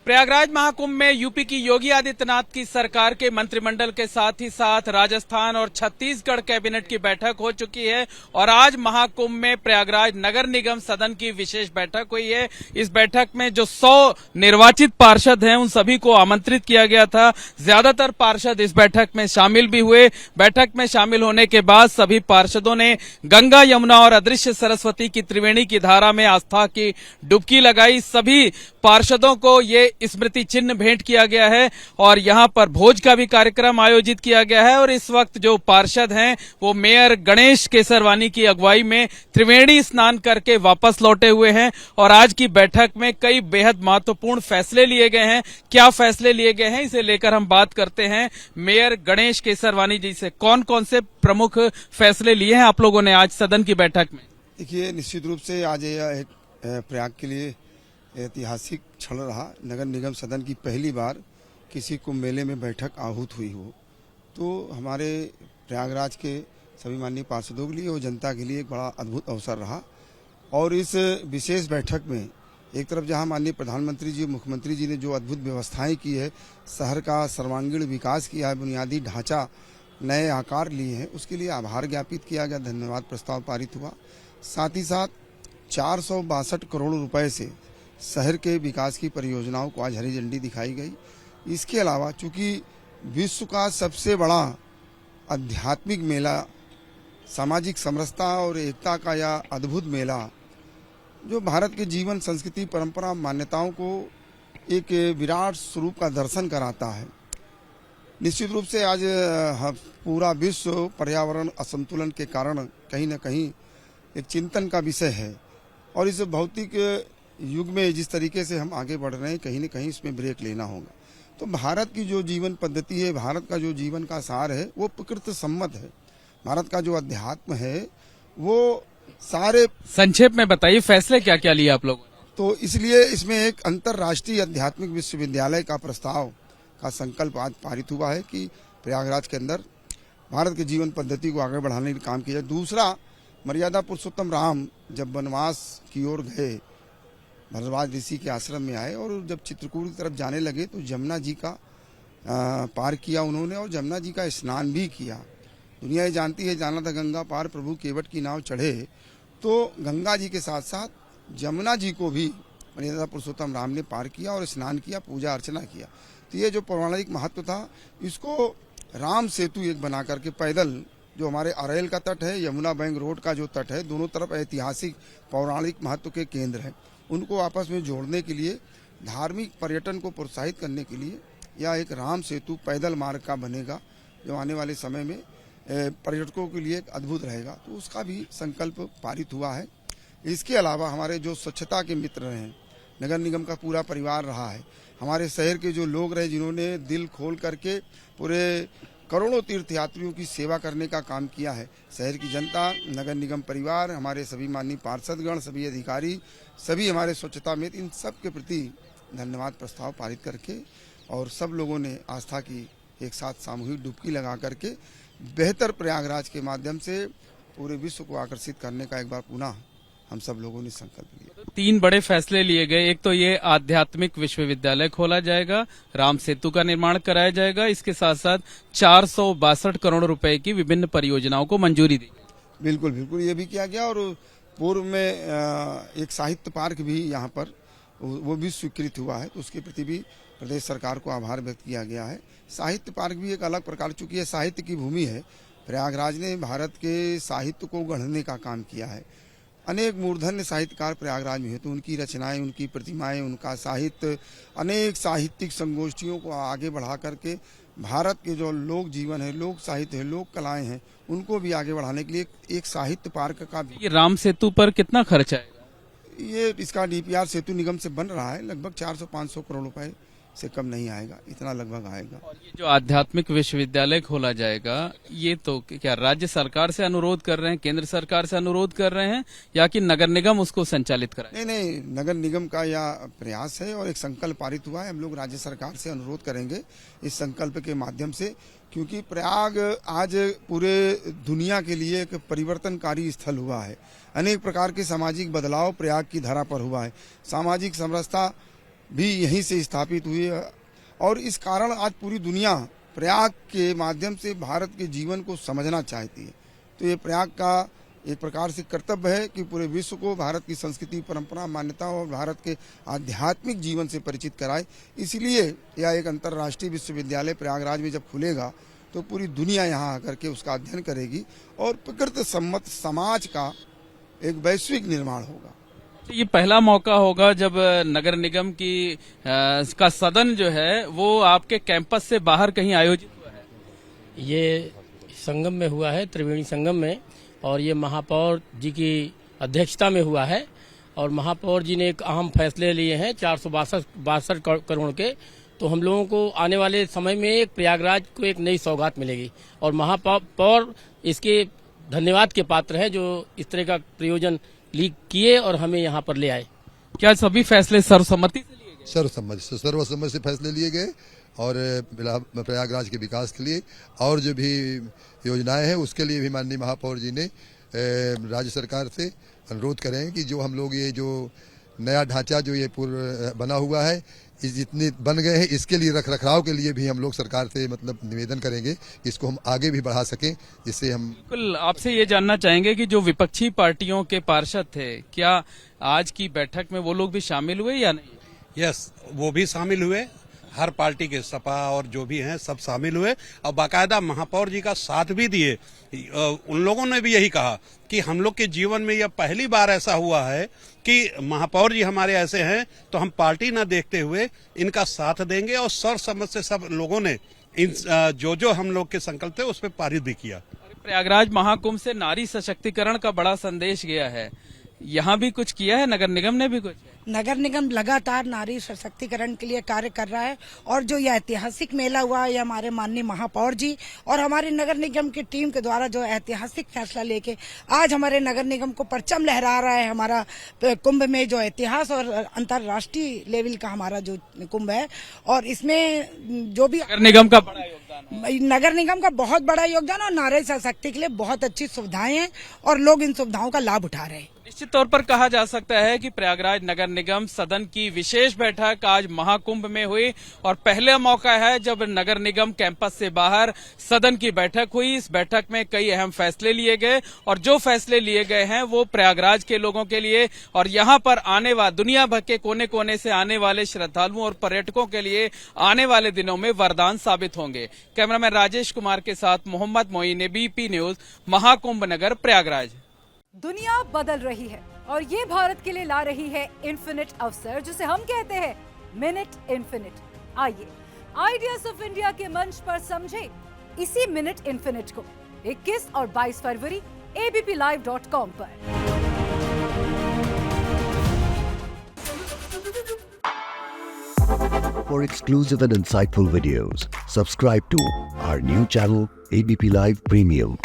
प्रयागराज महाकुंभ में यूपी की योगी आदित्यनाथ की सरकार के मंत्रिमंडल के साथ ही साथ राजस्थान और छत्तीसगढ़ कैबिनेट की बैठक हो चुकी है और आज महाकुंभ में प्रयागराज नगर निगम सदन की विशेष बैठक हुई है। इस बैठक में जो 100 निर्वाचित पार्षद हैं उन सभी को आमंत्रित किया गया था। ज्यादातर पार्षद इस बैठक में शामिल भी हुए। बैठक में शामिल होने के बाद सभी पार्षदों ने गंगा, यमुना और अदृश्य सरस्वती की त्रिवेणी की धारा में आस्था की डुबकी लगाई। सभी पार्षदों को ये स्मृति चिन्ह भेंट किया गया है और यहां पर भोज का भी कार्यक्रम आयोजित किया गया है। और इस वक्त जो पार्षद हैं वो मेयर गणेश केसरवानी की अगुवाई में त्रिवेणी स्नान करके वापस लौटे हुए हैं और आज की बैठक में कई बेहद महत्वपूर्ण फैसले लिए गए हैं। क्या फैसले लिए गए हैं इसे लेकर हम बात करते हैं मेयर गणेश केसरवानी जी से। कौन कौन से प्रमुख फैसले लिए हैं आप लोगों ने आज सदन की बैठक में? देखिए, निश्चित रूप से आज यह प्रयाग के लिए ऐतिहासिक क्षण रहा। नगर निगम सदन की पहली बार किसी कुंभ मेले में बैठक आहूत हुई हो, तो हमारे प्रयागराज के सभी माननीय पार्षदों के लिए और जनता के लिए एक बड़ा अद्भुत अवसर रहा। और इस विशेष बैठक में एक तरफ जहां माननीय प्रधानमंत्री जी, मुख्यमंत्री जी ने जो अद्भुत व्यवस्थाएं की है, शहर का सर्वांगीण विकास किया है, बुनियादी ढांचा नए आकार लिए हैं, उसके लिए आभार ज्ञापित किया गया, धन्यवाद प्रस्ताव पारित हुआ। साथ ही साथ 462 करोड़ रुपए से शहर के विकास की परियोजनाओं को आज हरी झंडी दिखाई गई। इसके अलावा चूंकि विश्व का सबसे बड़ा आध्यात्मिक मेला, सामाजिक समरसता और एकता का यह अद्भुत मेला जो भारत के जीवन, संस्कृति, परंपरा, मान्यताओं को एक विराट स्वरूप का दर्शन कराता है। निश्चित रूप से आज पूरा विश्व पर्यावरण असंतुलन के कारण कहीं न कहीं एक चिंतन का विषय है और इस भौतिक युग में जिस तरीके से हम आगे बढ़ रहे हैं, कहीं न कहीं इसमें ब्रेक लेना होगा। तो भारत की जो जीवन पद्धति है, भारत का जो जीवन का सार है वो प्रकृति सम्मत है। भारत का जो अध्यात्म है वो सारे संक्षेप में बताइए फैसले क्या क्या लिए आप लोगों ने? तो इसलिए इसमें एक अंतर्राष्ट्रीय आध्यात्मिक विश्वविद्यालय का प्रस्ताव का संकल्प आज पारित हुआ है कि प्रयागराज के अंदर भारत के जीवन पद्धति को आगे बढ़ाने का काम किया जाए। दूसरा, मर्यादा पुरुषोत्तम राम जब वनवास की ओर गए, भरद्वाज ऋषि के आश्रम में आए और जब चित्रकूट की तरफ जाने लगे तो जमुना जी का पार किया उन्होंने और जमुना जी का स्नान भी किया। दुनिया ये जानती है, जाना था गंगा पार प्रभु केवट की नाव चढ़े, तो गंगा जी के साथ साथ जमुना जी को भी मर्यादा पुरुषोत्तम राम ने पार किया और स्नान किया, पूजा अर्चना किया। तो ये जो पौराणिक महत्व था, इसको राम सेतु एक बना करके पैदल जो हमारे अरेल का तट है, यमुना बैंक रोड का जो तट है, दोनों तरफ ऐतिहासिक पौराणिक महत्व के केंद्र हैं, उनको आपस में जोड़ने के लिए, धार्मिक पर्यटन को प्रोत्साहित करने के लिए यह एक राम सेतु पैदल मार्ग का बनेगा जो आने वाले समय में पर्यटकों के लिए एक अद्भुत रहेगा। तो उसका भी संकल्प पारित हुआ है। इसके अलावा हमारे जो स्वच्छता के मित्र हैं, नगर निगम का पूरा परिवार रहा है, हमारे शहर के जो लोग रहे जिन्होंने दिल खोल करके पूरे करोड़ों तीर्थयात्रियों की सेवा करने का काम किया है, शहर की जनता, नगर निगम परिवार, हमारे सभी माननीय पार्षदगण, सभी अधिकारी, सभी हमारे स्वच्छता मित्र, इन सब के प्रति धन्यवाद प्रस्ताव पारित करके और सब लोगों ने आस्था की एक साथ सामूहिक डुबकी लगा करके बेहतर प्रयागराज के माध्यम से पूरे विश्व को आकर्षित करने का एक बार पुनः हम सब लोगों ने संकल्प लिया। 3 बड़े फैसले लिए गए। एक तो ये आध्यात्मिक विश्वविद्यालय खोला जाएगा, राम सेतु का निर्माण कराया जाएगा, इसके साथ साथ 462 करोड़ रुपए की विभिन्न परियोजनाओं को मंजूरी दी। बिल्कुल बिल्कुल, ये भी किया गया। और पूर्व में एक साहित्य पार्क भी यहाँ पर वो भी स्वीकृत हुआ है, तो उसके प्रति भी प्रदेश सरकार को आभार व्यक्त किया गया है। साहित्य पार्क भी एक अलग प्रकार, चूंकि ये साहित्य की भूमि है, प्रयागराज ने भारत के साहित्य को गढ़ने का काम किया है। अनेक मूर्धन्य साहित्यकार प्रयागराज में है, तो उनकी रचनाएं, उनकी प्रतिमाएं, उनका साहित्य, अनेक साहित्यिक संगोष्ठियों को आगे बढ़ा करके भारत के जो लोक जीवन है, लोक साहित्य है, लोक कलाएं हैं, उनको भी आगे बढ़ाने के लिए एक साहित्य पार्क का भी। ये राम सेतु पर कितना खर्च आएगा? ये इसका डीपीआर सेतु निगम से बन रहा है, लगभग 400-500 करोड़ रुपए से कम नहीं आएगा, इतना लगभग आएगा। और ये जो आध्यात्मिक विश्वविद्यालय खोला जाएगा, ये तो क्या राज्य सरकार से अनुरोध कर रहे हैं, केंद्र सरकार से अनुरोध कर रहे हैं, या कि नगर निगम उसको संचालित कराए? नहीं, नगर निगम का यह प्रयास है और एक संकल्प पारित हुआ है। हम लोग राज्य सरकार से अनुरोध करेंगे इस संकल्प के माध्यम से, क्योंकि प्रयाग आज पूरे दुनिया के लिए एक परिवर्तनकारी स्थल हुआ है। अनेक प्रकार के सामाजिक बदलाव प्रयाग की धरा पर हुआ है। सामाजिक समरसता भी यहीं से स्थापित हुई है और इस कारण आज पूरी दुनिया प्रयाग के माध्यम से भारत के जीवन को समझना चाहती है। तो ये प्रयाग का एक प्रकार से कर्तव्य है कि पूरे विश्व को भारत की संस्कृति, परंपरा, मान्यता और भारत के आध्यात्मिक जीवन से परिचित कराए। इसलिए यह एक अंतर्राष्ट्रीय विश्वविद्यालय प्रयागराज में जब खुलेगा तो पूरी दुनिया यहाँ आकर के उसका अध्ययन करेगी और प्रकृति सम्मत समाज का एक वैश्विक निर्माण होगा। तो ये पहला मौका होगा जब नगर निगम की का सदन जो है वो आपके कैंपस से बाहर कहीं आयोजित हुआ है। ये संगम में हुआ है, त्रिवेणी संगम में, और ये महापौर जी की अध्यक्षता में हुआ है और महापौर जी ने एक अहम फैसले लिए हैं 462 करोड़ के। तो हम लोगों को आने वाले समय में एक प्रयागराज को एक नई सौगात मिलेगी और महापौर इसके धन्यवाद के पात्र है जो इस तरह का प्रयोजन किए और हमें यहाँ पर ले आए। क्या सभी फैसले सर्वसम्मति से लिए गए? सर्वसम्मति से फैसले लिए गए और प्रयागराज के विकास के लिए और जो भी योजनाएं हैं उसके लिए भी माननीय महापौर जी ने राज्य सरकार से अनुरोध करें कि जो हम लोग ये जो नया ढांचा जो ये पूर्व बना हुआ है जितने बन गए हैं इसके लिए रख रखाव के लिए भी हम लोग सरकार से मतलब निवेदन करेंगे इसको हम आगे भी बढ़ा सकें, जिससे हम बिल्कुल आपसे ये जानना चाहेंगे कि जो विपक्षी पार्टियों के पार्षद थे क्या आज की बैठक में वो लोग भी शामिल हुए या नहीं? यस, वो भी शामिल हुए। हर पार्टी के सपा और जो भी हैं सब शामिल हुए और बाकायदा महापौर जी का साथ भी दिए। उन लोगों ने भी यही कहा कि हम लोग के जीवन में यह पहली बार ऐसा हुआ है कि महापौर जी हमारे ऐसे हैं तो हम पार्टी न देखते हुए इनका साथ देंगे और सर्वसम्मत से सब लोगों ने इन जो हम लोग के संकल्प थे उस पर पारित भी किया। प्रयागराज महाकुंभ से नारी सशक्तिकरण का बड़ा संदेश गया है, यहाँ भी कुछ किया है? नगर निगम ने भी कुछ? नगर निगम लगातार नारी सशक्तिकरण के लिए कार्य कर रहा है और जो यह ऐतिहासिक मेला हुआ है, यह हमारे माननीय महापौर जी और हमारे नगर निगम की टीम के द्वारा जो ऐतिहासिक फैसला लेके आज हमारे नगर निगम को परचम लहरा रहा है। हमारा कुंभ में जो इतिहास और अंतर्राष्ट्रीय लेवल का हमारा जो कुंभ है और इसमें जो भी नगर निगम का बड़ा योगदान है। नगर निगम का बहुत बड़ा योगदान और नारी सशक्ति के लिए बहुत अच्छी सुविधाएं हैं और लोग इन सुविधाओं का लाभ उठा रहे हैं। निश्चित तौर पर कहा जा सकता है कि प्रयागराज नगर निगम सदन की विशेष बैठक आज महाकुंभ में हुई और पहला मौका है जब नगर निगम कैंपस से बाहर सदन की बैठक हुई। इस बैठक में कई अहम फैसले लिए गए और जो फैसले लिए गए हैं वो प्रयागराज के लोगों के लिए और यहाँ पर आने वाले दुनिया भर के कोने कोने से आने वाले श्रद्धालुओं और पर्यटकों के लिए आने वाले दिनों में वरदान साबित होंगे। कैमरामैन राजेश कुमार के साथ मोहम्मद मोइन, एबीपी न्यूज, महाकुंभ नगर प्रयागराज। दुनिया बदल रही है और ये भारत के लिए ला रही है इन्फिनिट अवसर, जिसे हम कहते हैं मिनट इन्फिनिट। आइए आइडियाज ऑफ इंडिया के मंच पर समझे इसी मिनट इन्फिनिट को 21 और 22 फरवरी abplive.com पर। For exclusive and insightful videos, subscribe to our new channel ABP Live Premium.